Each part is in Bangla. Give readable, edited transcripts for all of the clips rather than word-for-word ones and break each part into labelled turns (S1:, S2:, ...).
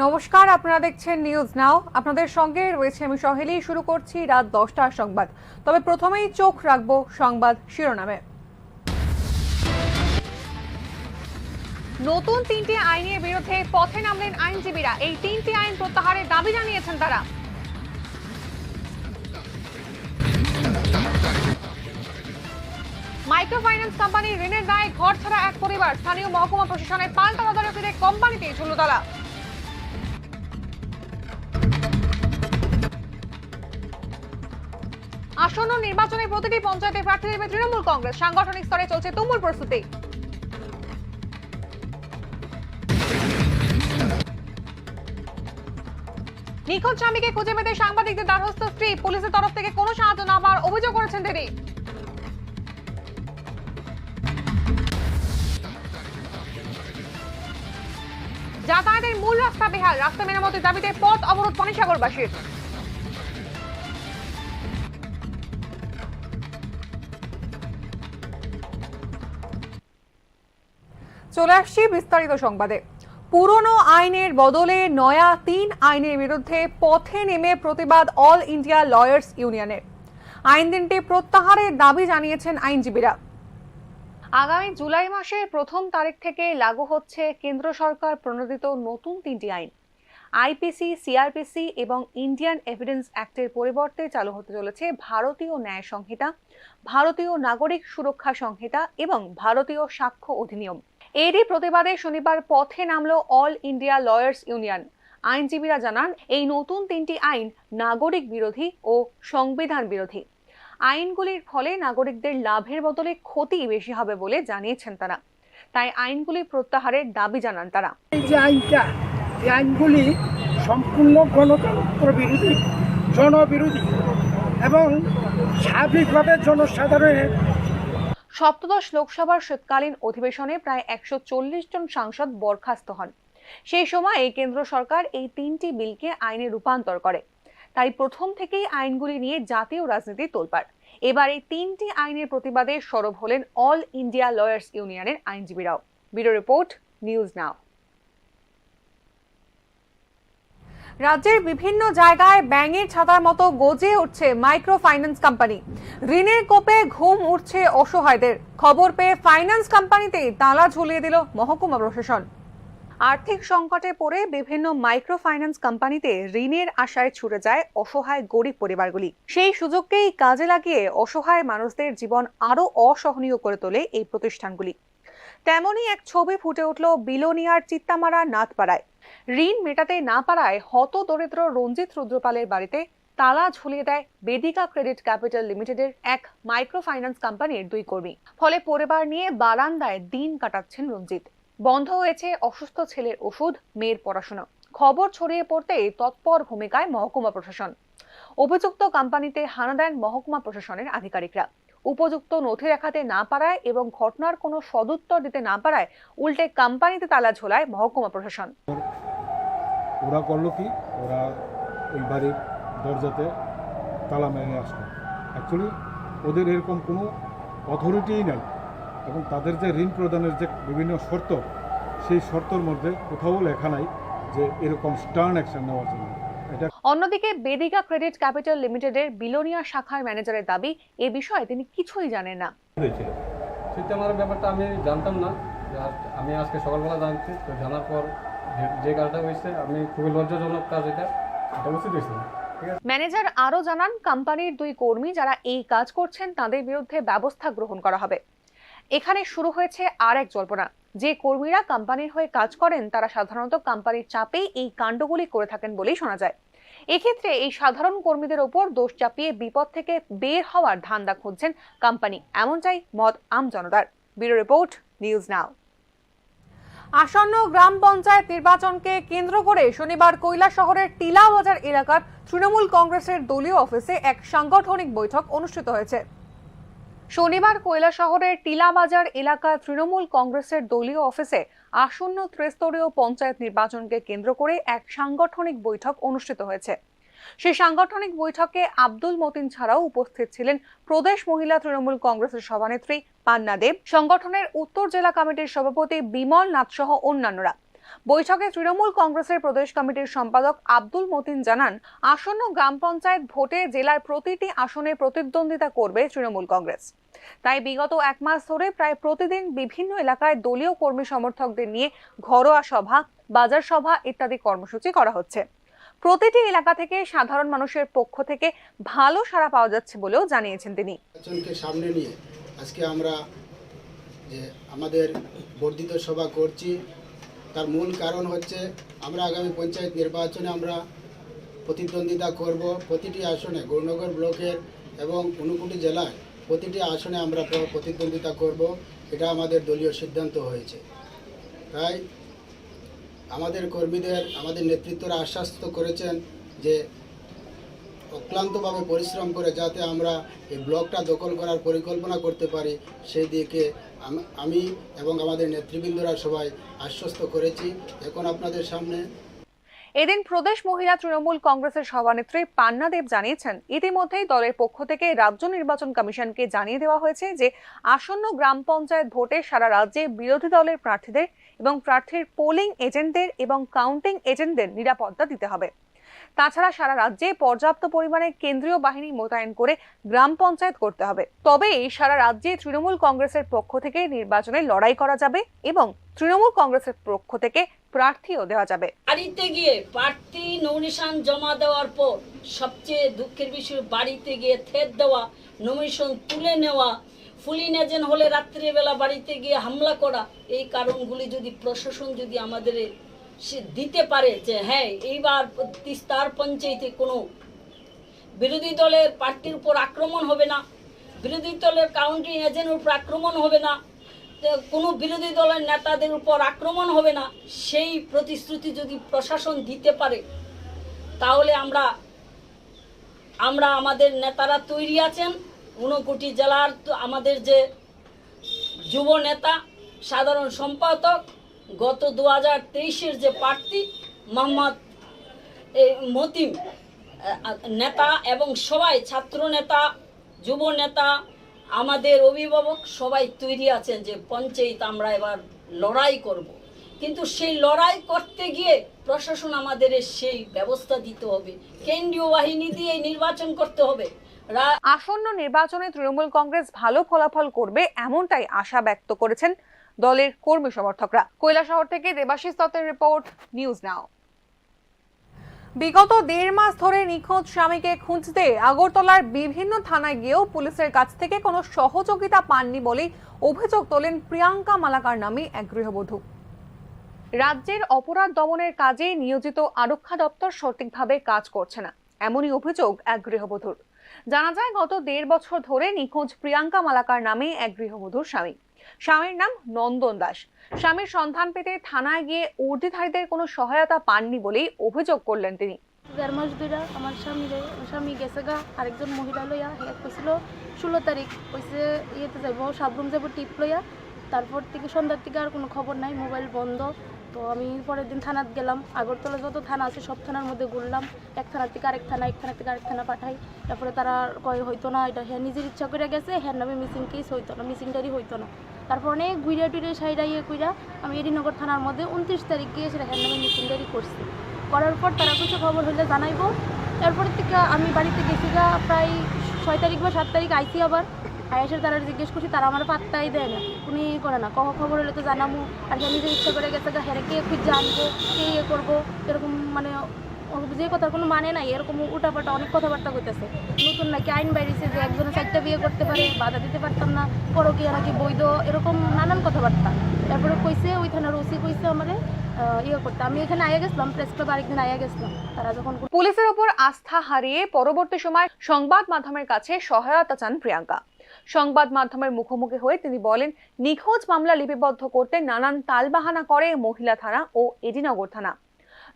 S1: নমস্কার, আপনারা দেখছেন নিউজ নাও। আপনাদের সঙ্গে রয়েছে আমি সহেলি। শুরু করছি রাত 10টার সংবাদ। তবে প্রথমেই চোখ রাখবো সংবাদ শিরোনামে। নতুন 3টি আইনের বিরুদ্ধে পথে নামলেন আইনজীবীরা। এই 3টি আইন প্রত্যাহারের দাবি জানিয়েছেন তারা। মাইক্রো ফাইন্যান্স কোম্পানির ঋণের দায়ে ঘর ছাড়া এক পরিবার। স্থানীয় মহকুমা প্রশাসনের পাল্টা তদারকিতে কোম্পানিতে ঝুলুতলা। আসন্ন নির্বাচনে প্রতিটি পঞ্চায়েতে প্রার্থী দেবে তৃণমূল কংগ্রেস। সাংগঠনিক স্তরে চলছে তুমুল প্রস্তুতি। নিখোঁজ স্বামীকে খুঁজে পেতে সাংবাদিকদের দ্বারস্থ স্ত্রী। পুলিশের তরফ থেকে কোনো সাহায্য না পাওয়ার অভিযোগ করেছেন তিনি। যাতায়াতের মূল রাস্তা বেহাল। রাস্তা মেরামতের দাবিতে পথ অবরোধ পানিসাগরবাসীর। চলে আসছি বিস্তারিত সংবাদে। পুরনো আইনের বদলে নয়া 3 আইনের বিরুদ্ধে পথে নেমে প্রতিবাদ অল ইন্ডিয়া লয়ার্স ইউনিয়নের। আইন 3টি প্রত্যাহারের দাবি জানিয়েছেন আইনজীবীরা। আগামী জুলাই মাসের 1ম তারিখ থেকে লাগু হচ্ছে কেন্দ্র সরকার প্রণোদিত নতুন 3টি আইন। আইপিসি, সিআরপিসি এবং ইন্ডিয়ান এভিডেন্স অ্যাক্টের পরিবর্তে চালু হতে চলেছে ভারতীয় ন্যায় সংহিতা, ভারতীয় নাগরিক সুরক্ষা সংহিতা এবং ভারতীয় সাক্ষ্য অধিনিয়ম। এরই প্রতিবাদে শনিবার পথে নামল অল ইন্ডিয়া লয়ার্স ইউনিয়ন। আইনজীবীরা জানান, এই নতুন 3টি আইন নাগরিক বিরোধী ও সংবিধান বিরোধী। আইনগুলির ফলে নাগরিকদের লাভের বদলে ক্ষতি বেশি হবে বলে জানিয়েছেন তারা। তাই আইনগুলি প্রত্যাহারের দাবি জানান তারা।
S2: এই আইনগুলি সম্পূর্ণ গণতন্ত্র বিরোধী, জনবিরোধী এবং স্বাভাবিকভাবে জনসাধারণের।
S1: সপ্তদশ লোকসভার শীতকালীন অধিবেশনে প্রায় 140 জন সাংসদ বরখাস্ত হন। সেই সময় কেন্দ্র সরকার এই 3টি বিলকে আইনে রূপান্তর করে। তাই প্রথম থেকেই আইনগুলি নিয়ে জাতীয় রাজনীতি তোলপাড়। এবার এই 3টি আইনের প্রতিবাদে সরব হলেন অল ইন্ডিয়া লয়ার্স ইউনিয়নের আইনজীবীরাও। Bureau report, news now. রাজ্যের বিভিন্ন জায়গায় ব্যাঙের ছাতার মতো গজে উঠছে মাইক্রো ফাইন্যান্স কোম্পানি। ঋণের কোপে ঘুম উঠছে অসহায়দের। খবর পেয়ে ফাইন্যান্স কোম্পানিতে তালা ঝুলিয়ে দিল মহকুমা প্রশাসন। আর্থিক সংকটে পড়ে বিভিন্ন মাইক্রো ফাইন্যান্স কোম্পানিতে ঋণের আশায় ছুটে যায় অসহায় গরিব পরিবারগুলি। সেই সুযোগকেই কাজে লাগিয়ে অসহায় মানুষদের জীবন আরো অসহনীয় করে তোলে এই প্রতিষ্ঠানগুলি। তেমনই এক ছবি ফুটে উঠল বিলোনিয়ার চিত্তামারা নাথপাড়ায়। ঋণ মেটাতে না পারায় হতদরিদ্র রঞ্জিত রুদ্রপালের বাড়িতে তালা ঝুলিয়ে দেয় বেদিকা ক্রেডিট ক্যাপিটাল লিমিটেডের এক মাইক্রো ফাইন্যান্স কোম্পানির 2 কর্মী। ফলে পরিবার নিয়ে বারান্দায় দিন কাটাচ্ছেন রঞ্জিত। বন্ধ হয়েছে অসুস্থ ছেলের ওষুধ, মেয়ের পড়াশোনা। খবর ছড়িয়ে পড়তেই তৎপর ভূমিকায় মহকুমা প্রশাসন। অভিযুক্ত কোম্পানিতে হানা দেন মহকুমা প্রশাসনের আধিকারিকরা। উপযুক্ত নথি দেখাতে না পারায় এবং ঘটনার কোনো সদুত্তর দিতে না পারায় উল্টে কোম্পানিতে তালা ঝোলায় মহকুমা প্রশাসন।
S3: ওরা করলো কি, ওরা ওই বাড়ির দরজাতে তালা মেরে আসলো। অ্যাকচুয়ালি ওদের এরকম কোনো অথরিটিই নাই এবং তাদের যে ঋণ প্রদানের যে বিভিন্ন শর্ত, সেই শর্তর মধ্যে কোথাও লেখা নাই যে এরকম স্টার্ন অ্যাকশন নেওয়ার জন্য।
S1: অন্যদিকে বেদিকা ক্রেডিট ক্যাপিটাল লিমিটেডের বিলোনিয়া শাখার ম্যানেজারের দাবি, এ বিষয়ে তিনি কিছুই জানেন না।
S4: সেটা আমার ব্যাপারটা আমি জানতাম না। আমি আজকে সকালবেলা জানছি, তো জানার পর যে কাজটা হয়েছে আমি খুবই লজ্জাজনক কাজ, এটা উচিত হয়েছে।
S1: ম্যানেজার আরো জানান, কোম্পানির 2 কর্মী যারা এই কাজ করছেন তাদের বিরুদ্ধে ব্যবস্থা গ্রহণ করা হবে। এখানে শুরু হয়েছে আর এক জল্পনা। যে কর্মীরা কোম্পানির হয়ে কাজ করেন তারা সাধারণত কোম্পানির চাপেই এই কাণ্ডগুলি করে থাকেন বলেই শোনা যায়। এক্ষেত্রে এই সাধারণ কর্মীদের ওপর দোষ চাপিয়ে বিপদ থেকে বের হওয়ার ধান্দা খুঁজছেন কোম্পানি, এমনটাই মত আম জনতার। ব্যুরো রিপোর্ট, নিউজ নাও। আসন্ন গ্রাম পঞ্চায়েত নির্বাচনকে কেন্দ্র করে শনিবার কৈলাসহরের টিলাবাজার এলাকার তৃণমূল কংগ্রেসের দলীয় অফিসে এক সাংগঠনিক বৈঠক অনুষ্ঠিত হয়েছে। শনিবার কৈলাসহরের টিলাবাজার এলাকার তৃণমূল কংগ্রেসের দলীয় অফিসে আসন্ন ত্রিস্তরীয় পঞ্চায়েত নির্বাচনকে কেন্দ্র করে এক সাংগঠনিক বৈঠক অনুষ্ঠিত হয়েছে। সেই সাংগঠনিক বৈঠকে আব্দুল মতিন ছাড়াও উপস্থিত ছিলেন প্রদেশ মহিলা তৃণমূল কংগ্রেসের সভানেত্রী পান্না দেব, সংগঠনের উত্তর জেলা কমিটির সভাপতি বিমল নাথ সহ অন্যান্যরা। বৈঠকে তৃণমূল কংগ্রেসের প্রদেশ কমিটির সম্পাদক আব্দুল মতিন জানান, আসন্ন গ্রাম পঞ্চায়েত ভোটে জেলার প্রতিটি আসনে প্রতিদ্বন্দ্বিতা করবে তৃণমূল কংগ্রেস। তাই বিগত এক মাস ধরে প্রায় প্রতিদিন বিভিন্ন এলাকায় দলীয় কর্মী সমর্থকদের নিয়ে ঘরোয়া সভা, বাজার সভা ইত্যাদি কর্মসূচি করা হচ্ছে। প্রতিটি এলাকা থেকে সাধারণ মানুষের পক্ষ থেকে ভালো সাড়া পাওয়া যাচ্ছে বলেও জানিয়েছেন তিনি।
S5: নির্বাচনকে সামনে নিয়ে আজকে আমরা যে আমাদের বর্ধিত সভা করছি, তার মূল কারণ হচ্ছে আমরা আগামী পঞ্চায়েত নির্বাচনে আমরা প্রতিদ্বন্দ্বিতা করব। প্রতিটি আসনে গৌরনগর ব্লকের এবং ঊনকোটি জেলায় প্রতিটি আসনে আমরা প্রতিদ্বন্দ্বিতা করব, এটা আমাদের দলীয় সিদ্ধান্ত হয়েছে। তাই আমাদের কর্মীদের আমাদের নেতৃত্বরা আশ্বস্ত করেছেন যে অক্লান্তভাবে পরিশ্রম করে যাতে আমরা এই ব্লকটা দখল করার পরিকল্পনা করতে পারি, সেই দিকে আমি এবং আমাদের নেতৃবৃন্দরা সবাই আশ্বস্ত করেছি। এখন আপনাদের সামনে
S1: এদিন প্রদেশ মহিলা তৃণমূল কংগ্রেসের সভানেত্রী পান্না দেব জানিয়েছেন, ইতিমধ্যেই দলের পক্ষ থেকে রাজ্য নির্বাচন কমিশনকে জানিয়ে দেওয়া হয়েছে যে আসন্ন গ্রাম পঞ্চায়েত ভোটে সারা রাজ্যে বিরোধী দলের প্রার্থীদের এবং প্রার্থীর পোলিং এজেন্টদের এবং কাউন্টিং এজেন্টদের নিরাপত্তা দিতে হবে। তাছাড়া সারা রাজ্যে পর্যাপ্ত পরিমাণে কেন্দ্রীয় বাহিনী মোতায়েন করে গ্রাম পঞ্চায়েত করতে হবে। তবেই সারা রাজ্যে তৃণমূল কংগ্রেসের পক্ষ থেকে নির্বাচনে লড়াই করা যাবে এবং তৃণমূল কংগ্রেসের পক্ষ থেকে প্রার্থীও দেওয়া যাবে।
S6: বাড়িতে গিয়ে প্রার্থী নমিনেশন জমা দেওয়ার পর সবচেয়ে দুঃখের বিষয়, বাড়িতে গিয়ে থেট দেওয়া, নমিনেশন তুলে নেওয়া, ফুলিং এজেন্ট হলে রাত্রিবেলা বাড়িতে গিয়ে হামলা করা, এই কারণগুলি যদি প্রশাসন যদি আমাদের সে দিতে পারে যে হ্যাঁ এইবার তিস্তার পঞ্চায়েতে কোনো বিরোধী দলের প্রার্থীর উপর আক্রমণ হবে না, বিরোধী দলের কাউন্টিং এজেন্টের উপর আক্রমণ হবে না, কোনো বিরোধী দলের নেতাদের উপর আক্রমণ হবে না, সেই প্রতিশ্রুতি যদি প্রশাসন দিতে পারে তাহলে আমরা আমাদের নেতারা তৈরি আছেন। ঊনকোটি জেলার আমাদের যে যুব নেতা, সাধারণ সম্পাদক, গত 2023-এর যে প্রার্থী মোহাম্মদ মতিম নেতা এবং সবাই ছাত্র নেতা, যুব নেতা, আমাদের অভিভাবক সবাই তৈরি আছেন যে পঞ্চায়েত আমরা এবার লড়াই করব। কিন্তু সেই লড়াই করতে গিয়ে প্রশাসন আমাদের সেই ব্যবস্থা দিতে হবে, কেন্দ্রীয় বাহিনী দিয়ে নির্বাচন করতে হবে।
S1: আসন্ন নির্বাচনে তৃণমূল কংগ্রেস ভালো ফলাফল করবে এমনটাই আশা ব্যক্ত করেছেন দলের কর্মী সমর্থকরা। কৈলাসহর থেকে দেবাশিস দত্তের রিপোর্ট, নিউজ নাও। বিগত 1.5 মাস ধরে নিখোঁজ স্বামীকে খুঁজতে আগরতলার বিভিন্ন থানায় গিয়েও পুলিশের কাছ থেকে কোনো সহযোগিতা পাননি বলেই অভিযোগ তোলেন প্রিয়াঙ্কা মালাকার নামে এক গৃহবধূ। রাজ্যের অপরাধ দমনের কাজে নিয়োজিত আরক্ষা দপ্তর সঠিকভাবে কাজ করছে না, এমনই অভিযোগ এক গৃহবধূর। জানা যায়, গত 1.5 বছর ধরে নিখোঁজ প্রিয়াঙ্কা মালাকার নামে এক গৃহবধূর স্বামীর নাম নন্দন দাস। স্বামীর সন্ধান পেতে থানায় গিয়ে উর্দিধারীদের কোনো সহায়তা পাননি বলেই অভিযোগ করলেন তিনি।
S7: 1.5 মাস ধরে আমার স্বামী গেছে গা আরেকজন মহিলা লইয়া, কইছিল 16 তারিখ কইছে ইয়েতে যাইব, সাবরুম যাব টিপ লইয়া। তারপর থেকে সন্ধ্যার থেকে আর কোনো খবর নাই, মোবাইল বন্ধ। তো আমি পরের দিন থানাত গেলাম, আগরতলা যত থানা আছে সব থানার মধ্যে ঘুরলাম, এক থানার থেকে আরেক থানা, এক থানা থেকে আরেক থানা পাঠাই। তারপরে তারা কয় হইতো না, এটা হ্যাঁ নিজের ইচ্ছা করে গেছে, হ্যাঁ নামে মিসিং কেস হইতো না, মিসিংটারই হইতো না। তারপর অনেক ঘুরে টুরে সাইডা কইরা আমি এডিনগর থানার মধ্যে 29 তারিখ গিয়ে সেটা হ্যাঁ নামে মিসিংটারই করছি। করার পর তারা কিছু খবর হইলে জানাইবো। তারপর থেকে আমি বাড়িতে গেছি গা প্রায় 6 তারিখ বা 7 তারিখ আইসি। আবার আয়াসের তারা জিজ্ঞেস করছি, তারা আমার পাত্তাই দেয় না, উনি করে না। খবর হলে তো জানাবো, আর সে নিজের ইচ্ছা করে গেছে, হ্যাঁ কে খুঁজে আনবো, কে ইয়ে করবো, এরকম মানে যে কথার কোনো মানে নাই, এরকম উল্টাপাল্টা অনেক কথাবার্তা করতেছে। নতুন নাকি আইন বাইরেছে যে একজনের 4টা বিয়ে করতে পারে, বাধা দিতে পারতাম না, পরকীয়া নাকি বৈধ, এরকম নানান কথাবার্তা। তারপরে কইছে ওই থানার ওসি কইছে আমারে ইয়ে করতে। আমি এখানে আয়া গেছিলাম, প্রেস ক্লাব আরেকদিন আয়া গেছিলাম। তারা যখন
S1: পুলিশের ওপর আস্থা হারিয়ে পরবর্তী সময় সংবাদ মাধ্যমের কাছে সহায়তা চান প্রিয়াঙ্কা। সংবাদ মাধ্যমের মুখোমুখি হয়ে তিনি বলেন, নিখোঁজ মামলা লিপিবদ্ধ করতে নানান তালবাহানা করে মহিলা থানা ও এডিনগর থানা।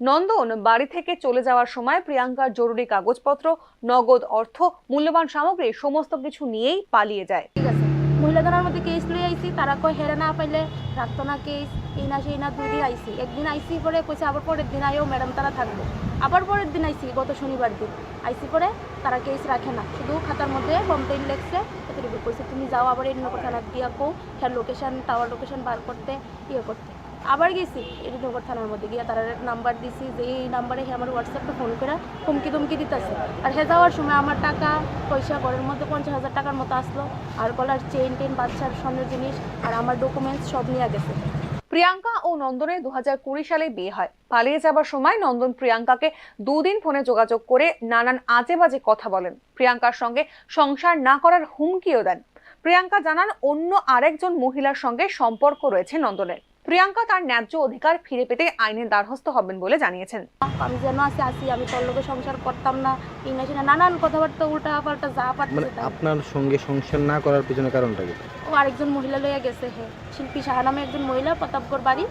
S1: নন্দন বাড়ি থেকে চলে যাওয়ার সময় প্রিয়াঙ্কার জরুরি কাগজপত্র, নগদ অর্থ, মূল্যবান সামগ্রী সমস্ত কিছু নিয়েই পালিয়ে যায়।
S7: ঠিক আছে, মহিলা থানার মধ্যে কেস লই আইসি, তারা কয় হেরে না পাইলে রাখতো না কেস, এই না সেই না। 2 দিন আইসি, একদিন আইসি পরে কইছে আবার পরের দিন আইও ম্যাডাম তারা থাকবো। আবার পরের দিন আইসি, গত শনিবার দিন আইসি পরে তারা কেস রাখে না, শুধু খাতার মধ্যে কমপ্লেন লেখছে, এতটুকু কইছে তুমি যাও আবার এডিনগর থানা দিয়া কো হ্যাঁ লোকেশন, টাওয়ার লোকেশন বার করতে, ইয়ে করতে। আবার গেছি এডিনগর থানার মধ্যে গিয়ে তারা নাম্বার দিছি যে এই নাম্বারে হে আমার হোয়াটসঅ্যাপে ফোন করে হুমকি ধমকি দিতেছে। আর হে যাওয়ার সময় আমার টাকা পয়সা ঘরের মধ্যে 50,000 টাকার মতো আসলো, আর গলার চেইন টেন বাচ্চার স্বর্ণের জিনিস আর আমার ডকুমেন্টস সব নিয়ে গেছে।
S1: প্রিয়াঙ্কা ও নন্দনের 2020 সালে বিয়ে হয়। পালিয়ে যাবার সময় নন্দন প্রিয়াঙ্কাকে 2 দিন ফোনে যোগাযোগ করে নানান আজে বাজে কথা বলেন, প্রিয়াঙ্কার সঙ্গে সংসার না করার হুমকিও দেন। প্রিয়াঙ্কা জানান অন্য আরেকজন মহিলার সঙ্গে সম্পর্ক রয়েছে নন্দনের। প্রিয়াঙ্কা তার ন্যায্য অধিকার ফিরে পেতে আইনের দ্বারস্থ হবেন বলে জানিয়েছেন।
S7: আমি যেন আসি আমি তোর লোকে সংসার করতাম না, এই না সেটা নানান কথাবার্তা উল্টা পাল্টা যা পারতেছে তাই।
S8: আপনার সঙ্গে সংসার না করার পেছনে কারণটা কি?
S7: ও আরেকজন মহিলা লইয়া গেছে, হে শিল্পী সাহা নামে একজন মহিলা, প্রতাপগড় বাড়ি।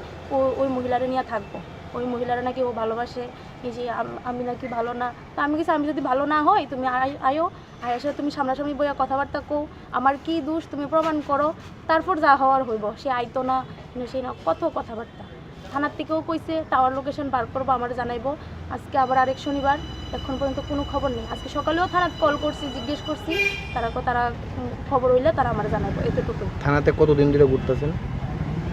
S7: ওই মহিলারে নিয়ে থাকবো, ওই মহিলারা নাকি ও ভালোবাসে, এই যে আমি নাকি ভালো না। তা আমি কিছু, আমি যদি ভালো না হই তুমি আয়ো, আয়াসে তুমি সামনাসামনি বইয়া কথাবার্তা কও, আমার কি দোষ তুমি প্রমাণ করো, তারপর যা হওয়ার হইব। সে আইতো না, সেই না কত কথাবার্তা। থানার থেকেও কইছে টাওয়ার লোকেশন বার করবো, আমার জানাইবো। আজকে আবার আরেক শনিবার, এখন পর্যন্ত কোনো খবর নেই। আজকে সকালেও থানাত কল করছি, জিজ্ঞেস করছি, তারা খবর হইলে তারা আমার জানাইবো, এতটুকু।
S8: থানাতে কতদিন ধরে ঘুরতেছেন?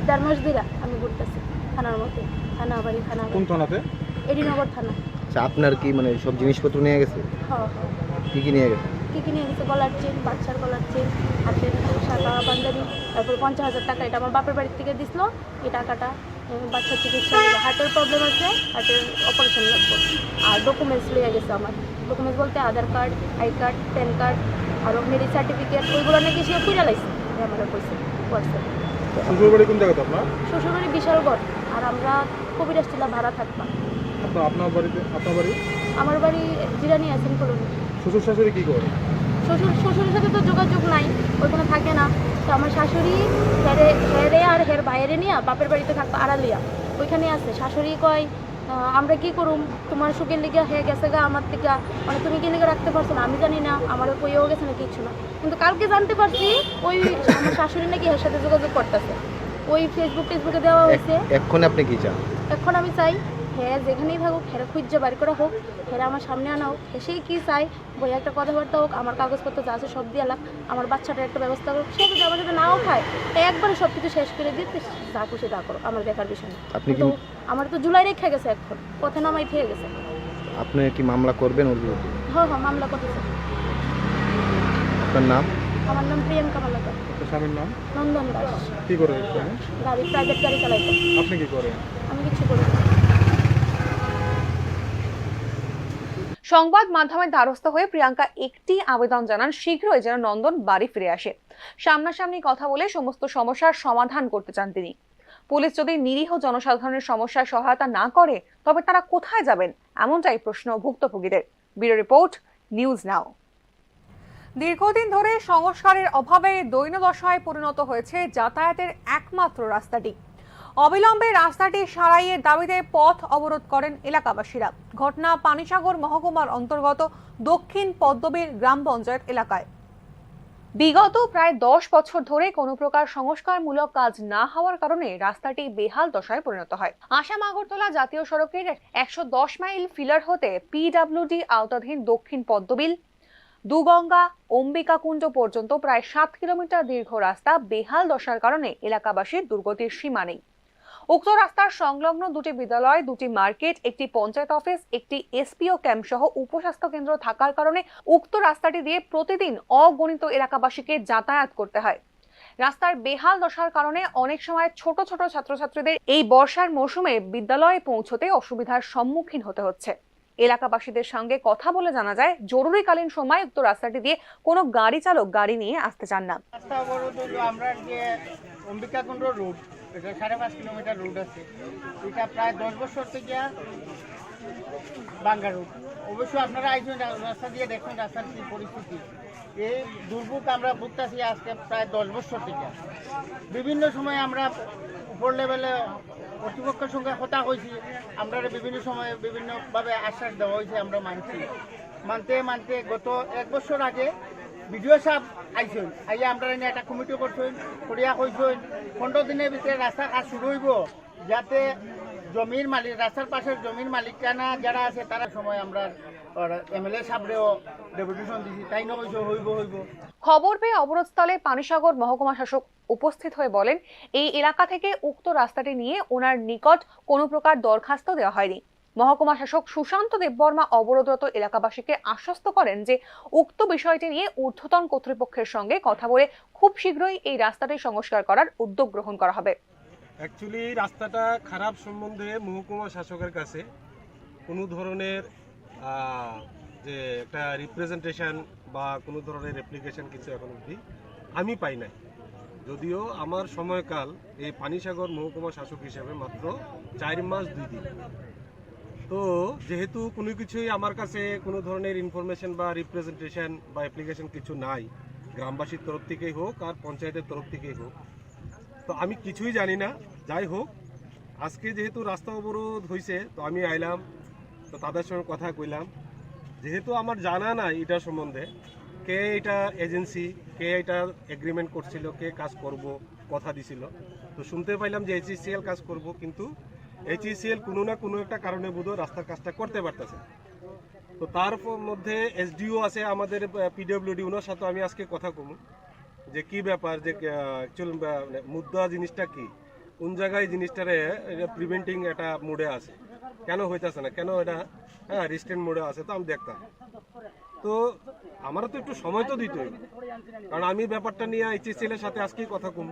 S7: 1.5 মাস ধরে আমি ঘুরতেছি থানার মধ্যে, থানা বাড়ি থানা।
S3: কোন থানাতে?
S7: এডিনগর থানা।
S8: আচ্ছা, আপনার কি মানে সব জিনিসপত্র নিয়ে গেছে?
S7: হ্যাঁ।
S8: কি কি নিয়ে গেছে?
S7: কী নিয়ে গেছে? গলার চেন, বাচ্চার গলার চেন, হাতের সাদা পাঞ্জাবি, তারপর 50,000 টাকা এটা আমার বাপের বাড়ির থেকে দিছিল। এই টাকাটা বাচ্চার চিকিৎসা, হার্টের প্রবলেম আছে, হার্টের অপারেশন লাগবে। আর ডকুমেন্টস লিয়ে গেছে আমার, ডকুমেন্টস বলতে Aadhaar card, I card, PAN card, আরও মেরিট সার্টিফিকেট, ওইগুলো নাকি সে খুঁজে লাইছে আমার কইছে হোয়াটসঅ্যাপে।
S3: শ্বশুরবাড়ি কোন জায়গাতে আপনার?
S7: শ্বশুরবাড়ি বিশালগড়, আর আমরা কবিরাজ টিলা ভাড়া থাকতাম।
S3: আপনার বাড়িতে? আপনার বাড়ি?
S7: আমার বাড়ি জিরানি আছেন কলোনি।
S3: শ্বশুর শাশুড়ি কি করে?
S7: শ্বশুরের সাথে তো যোগাযোগ নাই, ওইখানে থাকে না। তো আমার শাশুড়ি হেরে আর হের বাইরে নিয়ে বাপের বাড়িতে থাকতো আড়ালিয়া, ওইখানে আছে। শাশুড়ি কয় আমরা কি করুম, তোমার সুখের লিগে হয়ে গেছে গা আমার থেকে, মানে তুমি কি লিগে রাখতে পারছো না, আমি জানি না, আমার কইও গেছে না কিছু না। কিন্তু কালকে জানতে পারছি ওই আমার শাশুড়ি নাকি এর সাথে যোগাযোগ করতেছে, ওই ফেসবুকে দেওয়া হয়েছে।
S8: এখন আপনি কি চান?
S7: এখন আমি চাই হ্যাঁ যেখানেই থাকুক, হেরা খুঁজে বাড়ি করা হোক, হেরা আমার সামনে আনা হোক, হেসেই কি চাই বই একটা কথাবার্তা হোক, আমার কাগজপত্র যা আছে সব দিয়ে লাগ, আমার বাচ্চাটার একটা ব্যবস্থা হোক। সে যদি আমার সাথে নাও খায়, একবারে সব কিছু শেষ করে দিতে যা খুশি তা করো, আমার দেখার বিষয় না। কিন্তু আমার তো জুলাই রেখে গেছে, এখন পথে নামাই থেকে গেছে।
S8: আপনি কি মামলা করবেন ওর বিরুদ্ধে?
S7: হ্যাঁ মামলা করতেছে।
S8: আপনার নাম?
S7: আমার নাম প্রিয়াঙ্কা মালাকার।
S3: স্বামীর নাম?
S7: নন্দন দাস।
S3: কি করে?
S7: গাড়ি, প্রাইভেট গাড়ি চালাইতো।
S3: আপনি কি করেন?
S7: আমি কিছু করি না।
S1: সংবাদ মাধ্যমের দ্বারস্থ হয়ে প্রিয়াঙ্কা একটি আবেদন জানান, শীঘ্রই যেন নন্দন বাড়ি ফিরে আসে। সামনাসামনি কথা বলে সমস্ত সমস্যার সমাধান করতে চান তিনি। পুলিশ যদি নিরীহ জনসাধারণের সমস্যায় সহায়তা না করে তবে তারা কোথায় যাবেন, এমনটাই প্রশ্ন ভুক্তভোগীদের। Bureau report, news now. দীর্ঘদিন ধরে সংস্কারের অভাবে দৈন্যদশায় পরিণত হয়েছে যাতায়াতের একমাত্র রাস্তাটি। অবিলম্বে রাস্তাটি সারাইয়ের দাবিতে পথ অবরোধ করেন এলাকাবাসীরা। ঘটনা পানিসাগর মহকুমার অন্তর্গত দক্ষিণ পদ্মবীর গ্রাম পঞ্চায়েত এলাকায়। বিগত প্রায় 10 বছর ধরে কোনো প্রকার সংস্কারমূলক কাজ না হওয়ার কারণে রাস্তাটি বেহাল দশায় পরিণত হয়। আসাম আগরতলা জাতীয় সড়কের 110 মাইল ফিলার হতে পিডব্লিউডি আওতাধীন দক্ষিণ পদ্মবিল, দুগঙ্গা, অম্বিকাকুণ্ড পর্যন্ত প্রায় 7 কিলোমিটার দীর্ঘ রাস্তা বেহাল দশার কারণে এলাকাবাসীর দুর্গতির সীমা নেই। উক্ত রাস্তার সংলগ্ন 2টি বিদ্যালয়, 2টি মার্কেট, একটি পঞ্চায়েত অফিস, একটি এসপিও ক্যাম্প সহ উপস্বাস্থ্য কেন্দ্র থাকার কারণে উক্ত রাস্তাটি দিয়ে প্রতিদিন অগণিত এলাকাবাসীকে যাতায়াত করতে হয়। রাস্তার বেহাল দশার কারণে অনেক সময় ছোট ছোট ছাত্রছাত্রীদের এই বর্ষার মৌসুমে বিদ্যালয়ে পৌঁছতে অসুবিধার সম্মুখীন হতে হচ্ছে। এলাকাবাসীদের সঙ্গে কথা বলে জানা যায়, জরুরিকালীন সময় উক্ত রাস্তাটি দিয়ে কোনো গাড়ি চালক গাড়ি নিয়ে আসতে চান না।
S2: রাস্তা অবরোধ হলো, আমরা যে অম্বিকাকুণ্ড রোড, এটা 5.5 কিলোমিটার রোড আছে, এটা প্রায় 10 বছর থেকে ভাঙ্গা রোড। অবশ্যই আপনারা আইসেন রাস্তা দিয়ে দেখুন রাস্তার কি পরিস্থিতি। এই দুর্ভোগ আমরা ভুগতেছি আজকে প্রায় 10 বছর থেকে। বিভিন্ন সময় আমরা উপর লেভেলে কর্তৃপক্ষের সঙ্গে কথা হয়েছি, আমরা বিভিন্ন সময়ে বিভিন্নভাবে আশ্বাস দেওয়া হয়েছে, আমরা মানতে গত 1 বছর আগে ভিডিও সাহেব আইসেন, আইয়া আমরা এনে একটা কমিটি করছেন, করিয়া কইছেন 15 দিনের ভিতরে রাস্তা কাজ শুরু হইব, যাতে জমির মালিক, রাস্তার পাশের জমির মালিকানা যারা আছে তারা সময় আমরা এমএলএ সাহেবরেও ডেপুটেশন দিছি, তাই না কইছে হইব।
S1: খবর পেয়ে অবরোধস্থলে পানিসাগর মহকুমা শাসক উপস্থিত হয়ে বলেন, এই এলাকা থেকে উক্ত রাস্তাটি নিয়ে ওনার নিকট কোনো প্রকার দরখাস্ত দেওয়া হয়নি। মহকুমা শাসক সুশান্ত দেববর্মা অবরোধরত এলাকাবাসীকে আশ্বস্ত করেন যে উক্ত বিষয়টি নিয়ে ঊর্ধ্বতন কর্তৃপক্ষের সঙ্গে কথা বলে খুব শীঘ্রই এই রাস্তাটি সংস্কার করার উদ্যোগ গ্রহণ করা হবে।
S9: অ্যাকচুয়ালি রাস্তাটা খারাপ সম্বন্ধে মহকুমা শাসকের কাছে কোনো ধরনের যে একটা রিপ্রেজেন্টেশন বা কোনো ধরনের অ্যাপ্লিকেশন কিছু এখন অবধি আমি পাই নাই। যদিও আমার সময়কাল এই পানিসাগর মহকুমা শাসক হিসেবে মাত্র 4 মাস 2 দিন। তো যেহেতু কোনো কিছুই আমার কাছে কোনো ধরনের ইনফরমেশন বা রিপ্রেজেন্টেশন বা অ্যাপ্লিকেশন কিছু নাই, গ্রামবাসীর তরফ থেকেই হোক আর পঞ্চায়েতের তরফ থেকেই হোক, তো আমি কিছুই জানি না। যাই হোক, আজকে যেহেতু রাস্তা অবরোধ হয়েছে তো আমি আইলাম, তো তাদের সঙ্গে কথা কইলাম। যেহেতু আমার জানা নাই এটা সম্বন্ধে, কে এটা এজেন্সি, কে এটা এগ্রিমেন্ট করছিল, কে কাজ করব কথা দিছিল, তো শুনতে পাইলাম যে HECL কাজ করব, কিন্তু HECL কোনো না কোনো একটা কারণে বোধহয় রাস্তার কাজটা করতে পারতেছে। তো তার মধ্যে SDO আছে আমাদের PWD, ওনার সাথে আমি আজকে কথা কম যে কি ব্যাপার, যে অ্যাকচুয়াল মুদ্রা জিনিসটা কি, কোন জায়গায় জিনিসটারে প্রিভেন্টিং একটা মোডে আছে, কেন হইতেছে না, কেন এটা রিস্টেন্ট মোডে আছে। তো আমি দেখতাম, তো আমারও তো একটু সময় তো দিতে হবে, কারণ আমি ব্যাপারটা নিয়ে HECL এর সাথে আজকেই কথা কম,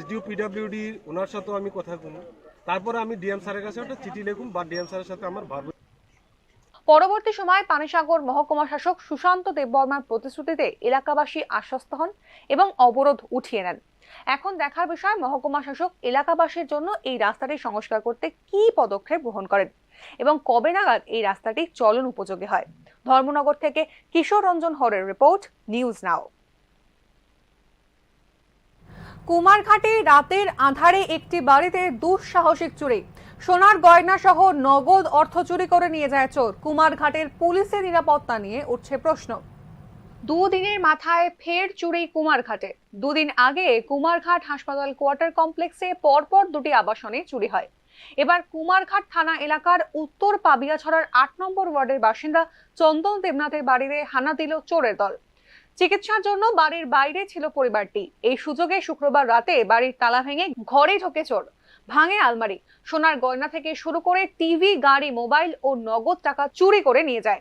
S9: SDO PWD ওনার সাথেও আমি কথা কম, তারপরে আমি DM স্যারের কাছে একটা চিঠি লিখুম বা DM স্যারের সাথে আমার ভাব।
S1: পরবর্তী সময় পানিসাগর মহকুমা শাসক সুশান্ত দেববর্মার প্রতিশ্রুতিতে এলাকাবাসী আশ্বস্ত হন এবং অবরোধ উঠিয়ে নেন। এখন দেখার বিষয় মহকুমা শাসক এলাকাবাসীর জন্য এই রাস্তাটি সংস্কার করতে কি পদক্ষেপ গ্রহণ করেন এবং কবে নাগাদ এই রাস্তাটি চলন উপযোগী হয়। ধর্মনগর থেকে কিশোর রঞ্জন হরের রিপোর্ট, নিউজ নাও। কুমারঘাটে রাতের আঁধারে একটি বাড়িতে দুঃসাহসিক চুরি, সোনার গয়না সহ নগদ অর্থ চুরি করে নিয়ে যায় চোর। কুমারঘাটের পুলিশের নিরাপত্তা নিয়ে উঠছে প্রশ্ন। দুদিনের মাথায় ফের চুরি কুমারঘাটে। দুদিন আগে কুমারঘাট হাসপাতাল কোয়ার্টার কমপ্লেক্সে পরপর দুটি আবাসনে চুরি হয়। এবার কুমারঘাট থানা এলাকার উত্তর পাবিয়াছড়ার 8 নম্বর ওয়ার্ডের বাসিন্দা চন্দন দেবনাথের বাড়িতে হানা দিল চোরের দল। চিকিৎসার জন্য বাড়ির বাইরে ছিল পরিবারটি। এই সুযোগে শুক্রবার রাতে বাড়ির তালা ভেঙে ঘরে ঢোকে চোর, ভাঙে আলমারি, সোনার গয়না থেকে শুরু করে টিভি, গাড়ি, মোবাইল ও নগদ টাকা চুরি করে নিয়ে যায়।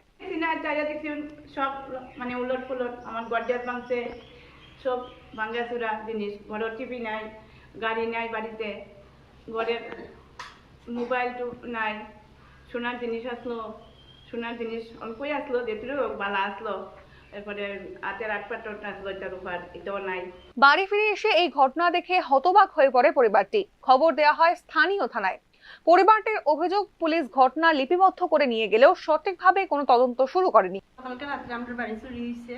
S10: সব মানে উলট পুলট, আমার গড্ডার ভাঙছে, সব ভাঙ্গাচুরা জিনিস, ঘরের টিভি নাই, গাড়ি নাই, বাড়িতে ঘরের মোবাইল নাই, সোনার জিনিস আসলো, সোনার জিনিস অল্পই আসলো, যেটিরও বালা আসলো, এরপরে হাতের আটপাটটা আসলো, এটার উপর এটাও নাই।
S1: বাড়ি ফিরে এসে এই ঘটনা দেখে হতবাক হয়ে পড়ে পরিবারটি। খবর দেওয়া হয় স্থানীয় থানায়। পরিবারটির অভিযোগ, পুলিশ ঘটনা লিপিবদ্ধ করে নিয়ে গেলেও সঠিকভাবে কোনো তদন্ত শুরু করেনি।
S10: কালকে রাত্রে আমাদের বাড়ি চুরি হয়েছে,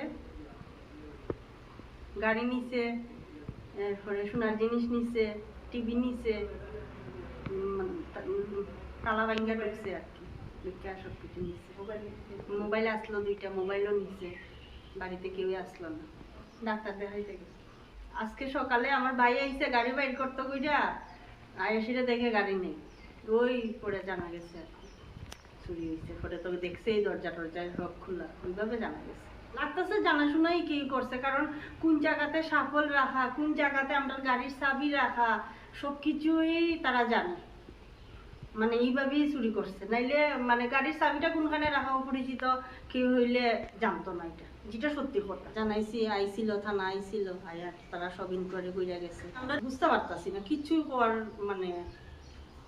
S10: গাড়ি নিছে, এরপরে সোনার জিনিস নিছে, টিভি নিছে, তালা ভাঙ্গা ঢুকছে আর কি, সব কিছু নিছে। মোবাইল আসলো 2টা, মোবাইলও নিছে, বাড়িতে কেউ আসলো না, ডাক্তার দেখাইতে গেছে। আজকে সকালে আমার ভাই আইছে গাড়ি বাইর করতে কইরা, আয়েসিরে দেখে গাড়ি নেই, ওই পরে জানা গেছে আর কি চুরি হয়েছে। পরে তো দেখছে এই দরজা টরজায় সব খোলা, ওইভাবে জানা গেছে। লাগতেছে জানাশোনাই কি করছে, কারণ কোন জায়গাতে সাফল রাখা, কোন জায়গাতে আমরা গাড়ির চাবি রাখা, সব কিছুই তারা জানে, মানে এইভাবেই চুরি করছে। নাইলে মানে গাড়ির চাবিটা কোনখানে রাখা পরিচিত কেউ হইলে জানতো না, এটা যেটা সত্যি কথা। জানাইছি, আইছিল, থানা আইছিল, আয়া তারা সব ইনকোয়ারি কইরা গেছে। আমরা বুঝতে পারতাছি না, কিছু হওয়ার মানে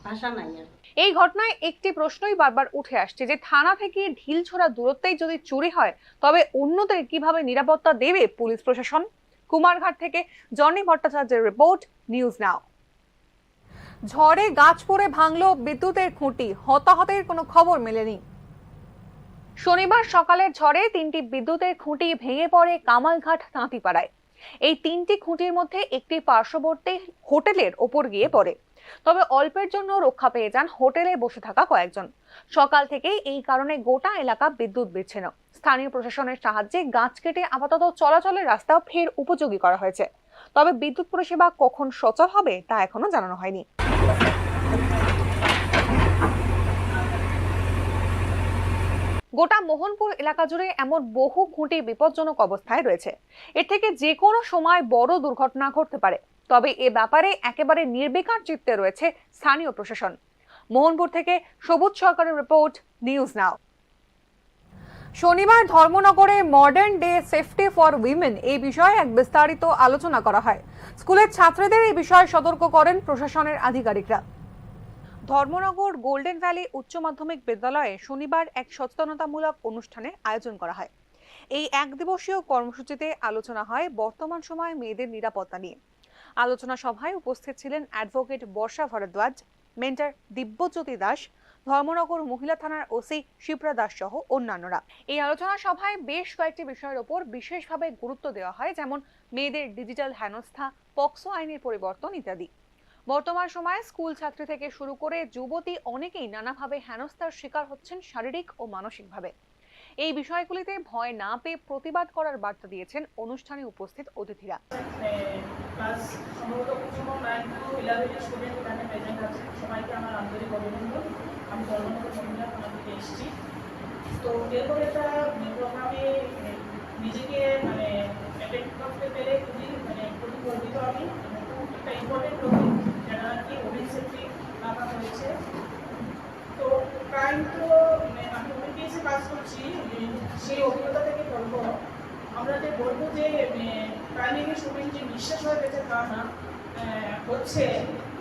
S10: ভাষা নাই আর।
S1: এই ঘটনায় একটি প্রশ্নই বারবার উঠে আসছে যে থানা থেকে ঢিলছোড়া দূরত্বেই যদি চুরি হয় তবে অন্যদের কিভাবে নিরাপত্তা দেবে পুলিশ প্রশাসন। কুমারঘাট থেকে জনি ভট্টাচার্যের রিপোর্ট, নিউজ নাও। ঝড়ে গাছ পড়ে ভাঙল বিদ্যুতের খুঁটি, হতাহতের কোনো খবর মেলেনি। শনিবার সকালের ঝড়ে 3টি বিদ্যুতের খুঁটি ভেঙে পড়ে কামালঘাট তাঁতিপাড়ায়। এই 3টি খুঁটির মধ্যে একটি পার্শ্ববর্তী হোটেলের ওপর গিয়ে পড়ে, তবে অল্পের জন্য রক্ষা পেয়ে যান হোটেলে বসে থাকা কয়েকজন। সকাল থেকেই এই কারণে গোটা এলাকা বিদ্যুৎ বিচ্ছিন্ন। স্থানীয় প্রশাসনের সাহায্যে গাছ কেটে আপাতত চলাচলের রাস্তা ফের উপযোগী করা হয়েছে, তবে বিদ্যুৎ পরিষেবা কখন সচল হবে তা এখনো জানানো হয়নি। গোটা মোহনপুর এলাকা জুড়ে এমন বহু খুঁটি বিপজ্জনক অবস্থায় রয়েছে। এর থেকে যে কোনো সময় বড় দুর্ঘটনা ঘটতে পারে। তবে এ ব্যাপারে একেবারে নির্বিকার চিত্তে রয়েছে স্থানীয় প্রশাসন। মোহনপুর থেকে সবুজ সরকারের রিপোর্ট, নিউজ নাও। শনিবার ধর্মনগরে modern day safety for women এই বিষয়ে এক বিস্তারিত আলোচনা করা হয়। স্কুলের ছাত্রদের এই বিষয়ে সতর্ক করেন প্রশাসনের আধিকারিকরা। ধর্মনগর গোল্ডেন ভ্যালি উচ্চ মাধ্যমিক বিদ্যালয়ে শনিবার এক সচেতনতামূলক অনুষ্ঠানের আয়োজন করা হয়। এই এক দিবসীয় কর্মসূচিতে আলোচনা হয় বর্তমান সময়ে মেয়েদের নিরাপত্তা নিয়ে। আলোচনা সভায় উপস্থিত ছিলেন অ্যাডভোকেট বর্ষা ভরদ্বাজ, মেন্টর দিব্যজ্যোতি দাস, ধর্মনগর মহিলা থানার ওসি শিপ্রা দাস সহ অন্যান্যরা। এই আলোচনা সভায় বেশ কয়েকটি বিষয়ের উপর বিশেষভাবে গুরুত্ব দেওয়া হয়, যেমন মেয়েদের ডিজিটাল হেনস্থা, পক্সো আইনের পরিবর্তন ইত্যাদি। বর্তমান সময়ে স্কুল ছাত্রী থেকে শুরু করে যুবতী অনেকেই নানাভাবে হেনস্থার শিকার হচ্ছেন শারীরিক ও মানসিকভাবে। এই বিষয়গুলিতে ভয় না পেয়ে প্রতিবাদ করার বার্তা দিয়েছেন অনুষ্ঠানে উপস্থিত অতিথিরা।
S11: সবাইকে আমার আন্তরিক অভিনন্দন। আমি ধর্মনগর মহিলা থানা থেকে এসেছি। তো এরপর একটা প্রোগ্রামে নিজেকে অ্যাটেন্ড করতে পেরে খুবই গর্বিত আমি। একটা ইম্পর্টেন্ট টপিক যেটা আর কি ওমেন সেফটি রাখা হয়েছে। তো ক্রাইম তো আমি ওপিএসে কাজ করছি, সেই অভিজ্ঞতা থেকে বলবো, আমরা যে বলবো যে ক্রাইম এগেইনস্ট ওমেন যে বিশ্বাস হয়ে গেছে তা না, হচ্ছে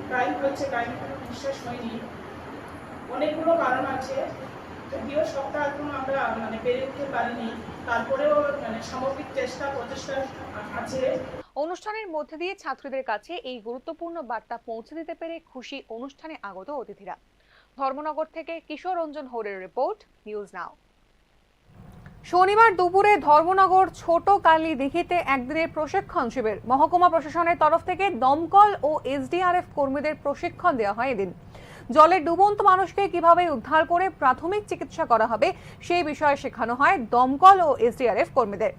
S11: ক্রাইম হচ্ছে, ক্রাইম কোনো বিশ্বাস হয়নি। অনেকগুলো কারণ আছে, যদিও সবটা এখনো আমরা পেরে উঠতে পারিনি, তারপরেও সামগ্রিক প্রচেষ্টা আছে।
S1: অনুষ্ঠানের মধ্যে দিয়ে ছাত্রীদের কাছে এই গুরুত্বপূর্ণ বার্তা পৌঁছে দিতে পেরে খুশি অনুষ্ঠানে আগত অতিথিরা। ধর্মনগর থেকে কিশোর রঞ্জন হোরের রিপোর্ট, নিউজ নাও। শনিবার দুপুরে ধর্মনগর ছোট কালী দিঘিতে একদিনের প্রশিক্ষণ শিবির মহকুমা প্রশাসনের তরফ থেকে দমকল ও এসডিআরএফ কর্মীদের প্রশিক্ষণ দেওয়া হয়। এদিন জলে ডুবন্ত মানুষকে কিভাবে উদ্ধার করে প্রাথমিক চিকিৎসা করা হবে সেই বিষয়ে শেখানো হয় দমকল ও এসডিআরএফ কর্মীদের।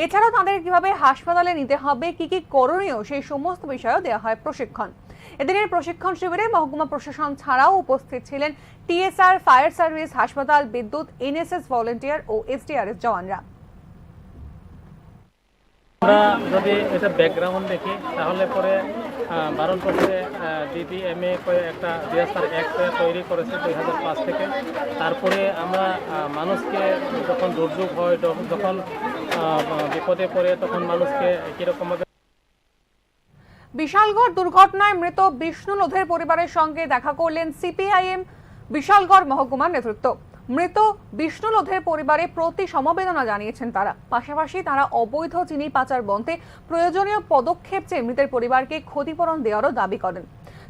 S1: এছাড়াও তাদের কিভাবে হাসপাতালে নিতে হবে, কি কি করণীয়, সেই সমস্ত বিষয়েও দেওয়া হয় প্রশিক্ষণ। এদিনের প্রশিক্ষণ শিবিরে মহকুমা প্রশাসন ছাড়াও উপস্থিত ছিলেন টিএসআর, ফায়ার সার্ভিস, হাসপাতাল, বিদ্যুৎ, এনএসএস ভলান্টিয়ার ও এসডিআরএফ জওয়ানরা।
S12: আমরা যদি এটা ব্যাকগ্রাউন্ড দেখি তাহলে পরে ভারতবর্ষে ডিবিএমএ একটা ডিএসআর অ্যাক্ট তৈরি করেছে 2005 থেকে। তারপরে আমরা মানুষকে যখন দুর্যোগ হয়, যখন বিপদে পড়ে, তখন মানুষকে কীরকমভাবে।
S1: বিশালগড় দুর্ঘটনায় মৃত বিষ্ণু লোধের পরিবারের সঙ্গে দেখা করলেন সিপিআইএম বিশালগড় মহকুমার নেতৃত্ব। মৃত বিষ্ণু লোধের পরিবারে প্রতি সমবেদনা জানিয়েছেন তারা। পাশাপাশি তারা অবৈধ চিনি পাচার বন্ধে প্রয়োজনীয় পদক্ষেপ চেয়ে মৃতের পরিবারকে ক্ষতিপূরণ দেওয়ারও দাবি করেন।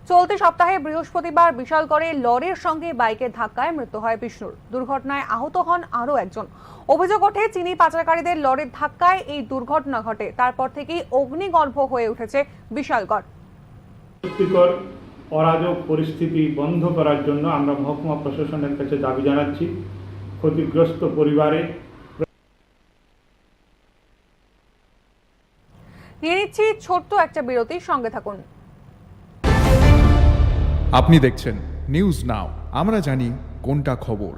S1: চলতি সপ্তাহে বৃহস্পতিবার বিশালগড়ে লরির সঙ্গে বাইকের ধাক্কায় মৃত্যু হয় বিষ্ণুর। দুর্ঘটনায় আহত হন আরও একজন। অভিযোগ ওঠে চিনি পাচারকারীদের লরির ধাক্কায় এই দুর্ঘটনা ঘটে। তারপর থেকেই অগ্নিগর্ভ হয়ে উঠেছে বিশালগড়।
S13: অরাজক পরিস্থিতি বন্ধ করার জন্য আমরা মহকুমা প্রশাসনের কাছে দাবি জানাচ্ছি। ক্ষতিগ্রস্ত পরিবারে
S1: নিয়ে নিচ্ছি ছোট্ট একটা বিরতির সঙ্গে থাকুন।
S14: আপনি দেখছেন নিউজ নাও, আমরা জানি কোনটা খবর।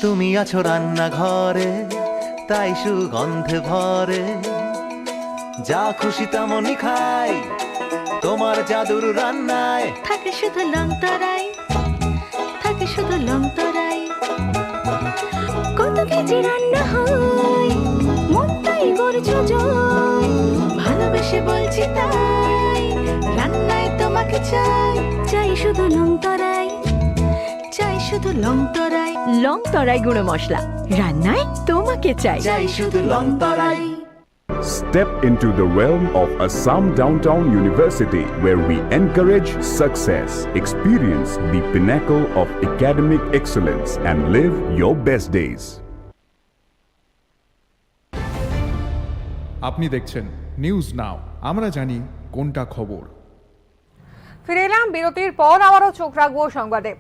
S15: তুমি আছো রান্নাঘরে, তাই সুগন্ধে ভরে, যা খুশি তেমনই খাই, তোমার জাদুর রান্নায়
S16: থাকে শুধু লংতরাই, থাকে শুধু লংতরাই। কত কেজি রান্না হয়, মনটাই করছো জয়, ভালোবেসে বলছি তাই, রান্নায় তোমাকে চাই, চাই শুধু লংতরাই, চাই শুধু লংতরাই। লংতরাই গুঁড়ো মশলা, রান্নায় তোমাকে চাই, চাই শুধু লংতরাই।
S17: Step into the realm of Assam Downtown University, where we encourage success, experience the pinnacle of academic excellence, and live your best days.
S14: আপনি দেখছেন নিউজ নাও, আমরা জানি কোনটা খবর।
S1: ফিরে এলাম বিরতির পর। আবারও চোখ রাখবো সংবাদে।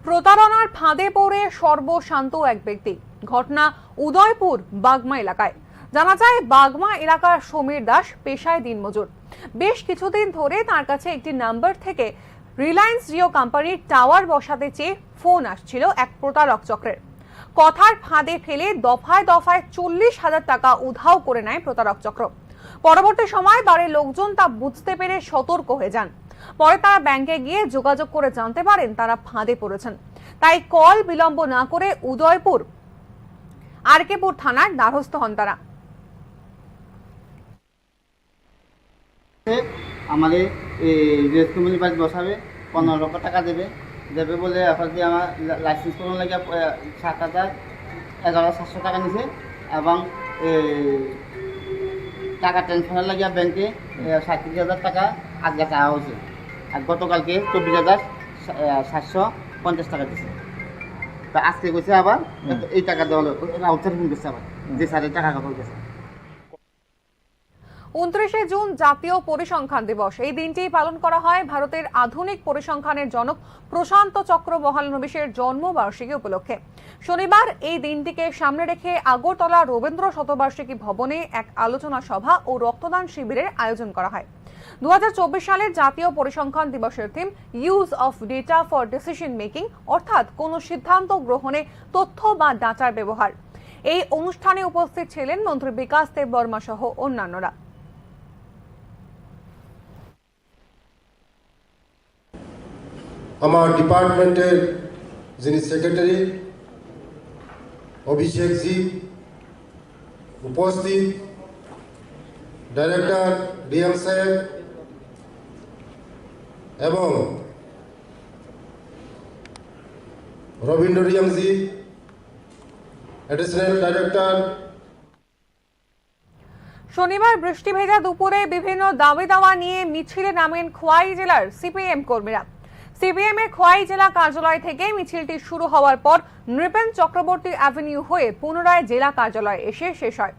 S1: প্রতারণার ফাঁদে পড়ে সর্বশান্ত এক ব্যক্তি। ঘটনা উদয়পুর বাগমা এলাকায়। জানা যায়, বাগমা এলাকার সমীর দাস পেশায় দিনমজুর। বেশ কিছুদিন ধরে তার কাছে একটি নাম্বার থেকে রিলায়েন্স জিও কোম্পানির টাওয়ার বসাতে চেয়ে ফোন আসছিল এক প্রতারক চক্রের। কথার ফাঁদে ফেলে দফায় দফায় 40,000 টাকা উধাও করে নেয় প্রতারক চক্র। পরবর্তী সময় বাড়ির লোকজন তা বুঝতে পেরে সতর্ক হয়ে যান। পরে তারা ব্যাংকে গিয়ে যোগাযোগ করে জানতে পারেন তারা ফাঁদে পড়েছেন। তাই কল বিলম্ব না করে উদয়পুর আরকেপুর থানার দ্বারস্থ হন তারা।
S2: আমাদের রেস্টুরেন্ট বাড়ি বসাবে, 15 লক্ষ টাকা দেবে বলে এখন দিয়ে আমার লাইসেন্স করার লাগে 7,11,700 টাকা নিছে এবং টাকা ট্রান্সফারের লাগে ব্যাংকে 37,000 টাকা আজকে চাওয়া হয়েছে। আর গতকালকে 24,750 টাকা দিছে। তা আজকে কইছে আবার এই টাকা দেওয়া রাউটার ফোন করছে আবার যে স্যারের টাকা কথা গেছে।
S1: 29শে জুন জাতীয় পরিসংখ্যান দিবস। এই দিনটি পালন করা হয় ভারতের আধুনিক পরিসংখ্যানের জনক প্রশান্ত চক্র মহালনবিশের জন্মবার্ষিকী উপলক্ষে। শনিবার এই দিনটিকে সামনে রেখে আগরতলা রবীন্দ্র শতবার্ষিকী ভবনে এক আলোচনা সভা ও রক্তদান শিবিরের আয়োজন করা হয়। 2024 সালের জাতীয় পরিসংখ্যান দিবসের theme use of data for decision making, অর্থাৎ কোনো সিদ্ধান্ত গ্রহণে তথ্য বা ডাটার ব্যবহার। এই অনুষ্ঠানে উপস্থিত ছিলেন মন্ত্রী বিকাশ দেববর্মা সহ অন্যান্যরা।
S18: আমার ডিপার্টমেন্টের যিনি সেক্রেটারি অভিষেক জি উপস্থিত, ডাইরেক্টর ডিএম সাহেব এবং রবীন্দ্র জি অ্যাডিশনাল ডাইরেক্টর।
S1: শনিবার বৃষ্টি ভেজা দুপুরে বিভিন্ন দাবি দাওয়া নিয়ে মিছিলে নামেন খোয়াই জেলার সিপিএম কর্মীরা। সিপিএম এর খোয়াই জেলা কার্যালয় থেকে মিছিলটি শুরু হওয়ার পর নৃপেন চক্রবর্তী অ্যাভিনিউ হয়ে পুনরায় জেলা কার্যালয়ে এসে শেষ হয়।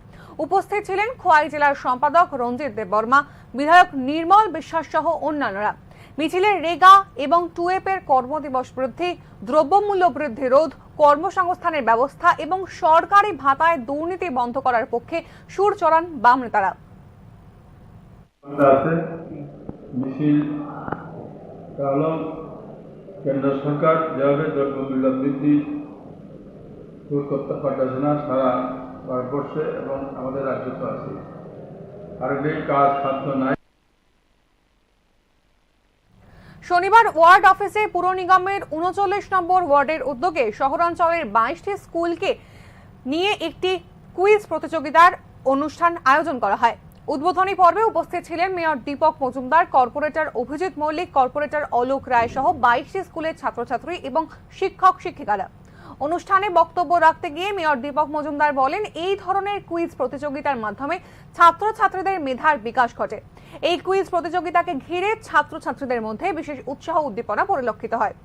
S1: উপস্থিত ছিলেন খোয়াই জেলার সম্পাদক রঞ্জিত দেববর্মা, বিধায়ক নির্মল বিশ্বাস সহ অন্যান্যরা। মিছিলে রেগা এবং টুয়েপের কর্মদিবস বৃদ্ধি, দ্রব্যমূল্য বৃদ্ধি রোধ, কর্মসংস্থানের ব্যবস্থা এবং সরকারি ভাতায় দুর্নীতি বন্ধ করার পক্ষে সুর চড়ান বাম নেতারা।
S19: কেন্দ্র সরকার যেভাবে দ্রব্যমূল্য বৃদ্ধি দূর করতে পারতেছে না সারা ভারতবর্ষে এবং আমাদের রাজ্য তো আছে, আর এই কাজ সাধ্য নাই।
S1: শনিবার ওয়ার্ড অফিসে পুর নিগমের 39 নম্বর ওয়ার্ডের উদ্যোগে শহরাঞ্চলের 22টি স্কুলকে নিয়ে একটি কুইজ প্রতিযোগিতার অনুষ্ঠান আয়োজন করা হয়। উদ্বোধনী পর্বে উপস্থিত ছিলেন mayor Dipak Majumdar, corporator Abhijit Mallick, corporator Alok Roy সহ 22টি স্কুলের ছাত্রছাত্রী এবং শিক্ষক শিক্ষিকারা। অনুষ্ঠানে বক্তব্য রাখতে গিয়ে মেয়র দীপক মজুমদার বলেন, এই ধরনের কুইজ প্রতিযোগিতার মাধ্যমে ছাত্রছাত্রীদের মেধার বিকাশ ঘটে। এই কুইজ প্রতিযোগিতাকে ঘিরে ছাত্রছাত্রীদের মধ্যে বিশেষ উৎসাহ উদ্দীপনা পরিলক্ষিত হয়।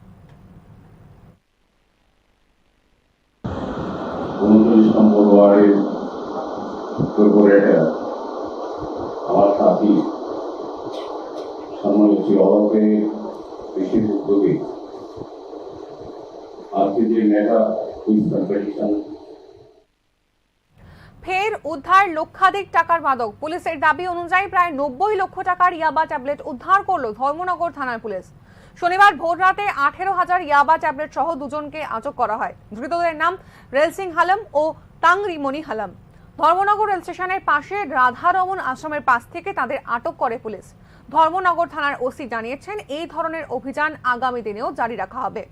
S20: 39 নম্বর ওয়ার্ডের কর্পোরেটর আমার সাথী সম্মানিত অলোকের বিশেষ উদ্যোগে আজকে যে মেধা কুইজ কম্পিটিশন।
S1: ফের উদ্ধার লক্ষাধিক টাকার মাদক। পুলিশের দাবি অনুযায়ী প্রায় 90 লক্ষ টাকার ইয়াবা ট্যাবলেট উদ্ধার করল ধর্মনগর থানার পুলিশ। শনিবার ভোররাতে 18,000 ইয়াবা ট্যাবলেট সহ দুজনকে আটক করা হয়। ধৃতদের নাম রেলসিং হালাম ও তাংরিমণি হালাম। ধর্মনগর রেল স্টেশনের পাশে রাধারমন আশ্রমের পাশ থেকে তাদের আটক করে পুলিশ। ধর্মনগর থানার ওসি জানিয়েছেন, এই ধরনের অভিযান আগামী দিনেও জারি রাখা হবে।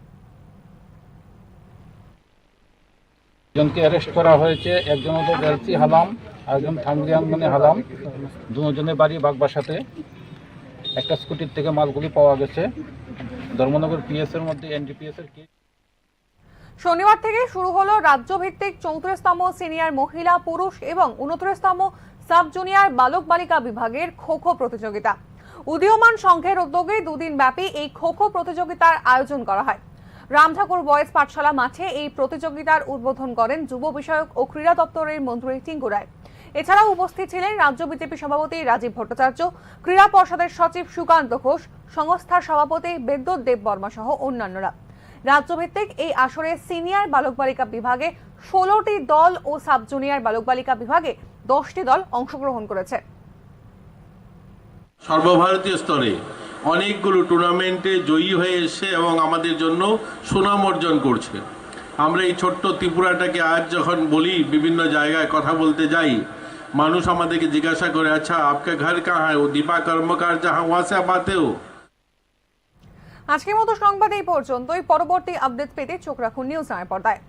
S21: একজনকে অ্যারেস্ট করা হয়েছে, একজন হলো রেলসি হালাম আর একজন থাংরিয়াংমনি হালাম। দুজনের বাড়ি বাগবাসাতে। একটা স্কুটির থেকে মালগুলি পাওয়া গেছে। ধর্মনগর পিএস এর মধ্যে এনডিপিএস এর কেস।
S1: শনিবার থেকে শুরু হলো রাজ্যভিত্তিক 34তম সিনিয়র মহিলা, পুরুষ এবং 29তম সাব জুনিয়র বালক বালিকা বিভাগের খো খো প্রতিযোগিতা। উদীয়মান সংঘের উদ্যোগে দুদিন ব্যাপী এই খো খো প্রতিযোগিতার আয়োজন করা হয়। রামঠাকুর বয়েজ পাঠশালা মাঠে এই প্রতিযোগিতার উদ্বোধন করেন যুব বিষয়ক ও ক্রীড়া দপ্তরের মন্ত্রী টিঙ্কু রায়। এছাড়াও উপস্থিত ছিলেন রাজ্য বিজেপি সভাপতি রাজীব ভট্টাচার্য, ক্রীড়া পর্ষদের সচিব সুকান্ত ঘোষ, সংস্থার সভাপতি বিদ্যুৎ দেববর্মা সহ অন্যান্যরা। রাজ্যভিত্তিক এই আসরে সিনিয়র বালক বালিকা বিভাগে 16টি দল ও সাব জুনিয়র বালক বালিকা বিভাগে 10টি দল অংশগ্রহণ করেছে।
S22: সর্বভারতীয় স্তরে অনেকগুলো টুর্নামেন্টে জয়ী হয়ে এসে এবং আমাদের জন্য সুনাম অর্জন করছে। আমরা এই ছোট্ট ত্রিপুরাটাকে আজ যখন বলি, বিভিন্ন জায়গায় কথা বলতে যাই, মানুষ আমাদেরকে জিজ্ঞাসা করে, আচ্ছা আপকা ঘর কাহা হ্যায়? ও দীপা কর্মকার যাহা ওয়া সে আপ আতে হো।
S1: আজকের মতো সংবাদ এই পর্যন্তই। পরবর্তী আপডেট পেতে চোখ রাখুন নিউজ নামের পর্দায়।